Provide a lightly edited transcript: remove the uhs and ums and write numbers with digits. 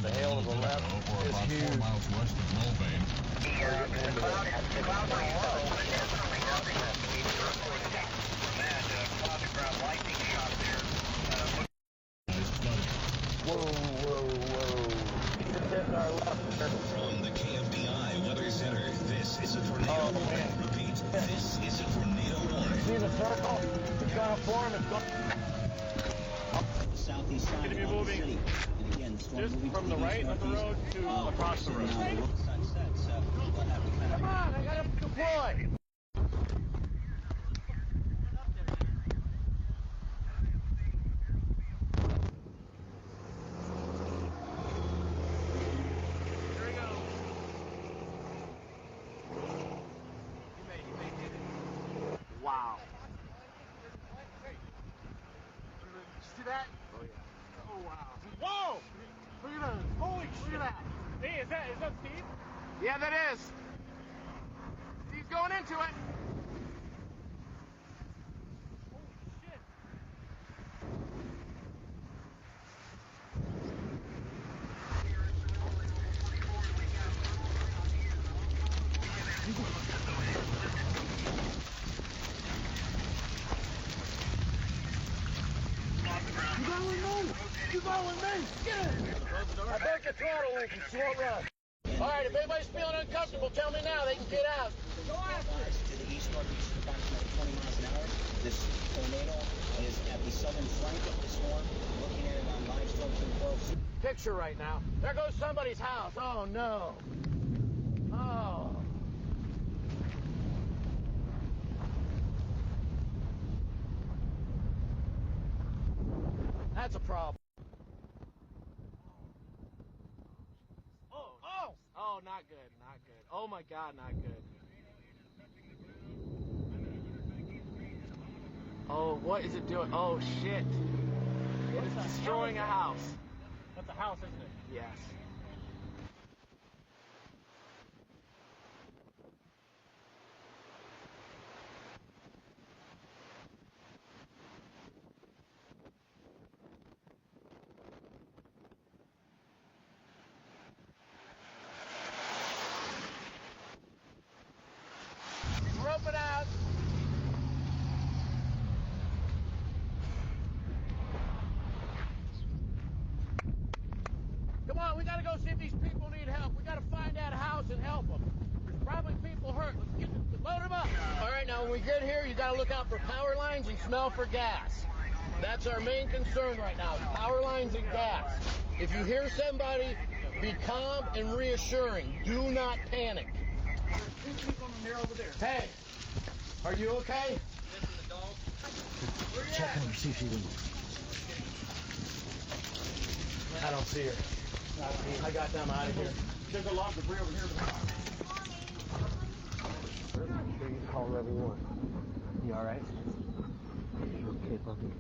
the hail to the left is huge. 4 miles west of Mulvane. The cloud line low. Definitely nothing that we need to report that. Cloud ground lightning shot there. Whoa. Hitting our left. From the KMBI Weather Center, this is a tornado warning. Repeat, this is a tornado warning. See the circle? It's gonna form. It's going. Southeast side Going to be of the moving city. And again, just from the right of the road to across the road. Sunset, so we'll have to kind of... Come on, I got to deploy. Here we go. You may hit it. Wow. See that? Oh yeah. Oh wow. Whoa! Look at that. Holy shit! Look at that. Hey, is that Steve? Yeah, that is. He's going into it. Holy shit! You go with me. Get in. I broke the throttle loop and slow run. All right, if anybody's feeling uncomfortable, tell me now. They can get out. Go after. To the east northeast at approximately 20 miles an hour. This tornado is at the southern flank of the storm. Looking at it on live storm from 12. Picture right now. There goes somebody's house. Oh no. Oh. That's a problem. Oh, not good, not good. Oh my God, not good. Oh, what is it doing? Oh shit. It is destroying a house. That's a house, isn't it? Yes. Rope it out. Come on, we gotta go see if these people need help. We gotta find that house and help them. There's probably people hurt. Load them up. All right, now when we get here, you gotta look out for power lines and smell for gas. That's our main concern right now, power lines and gas. If you hear somebody, be calm and reassuring. Do not panic. Hey, are you okay? Check on her, see if she can. I don't see her. I got them out of here. There's a lot of debris over here. You can call whoever you want. You all right? Okay, puppy.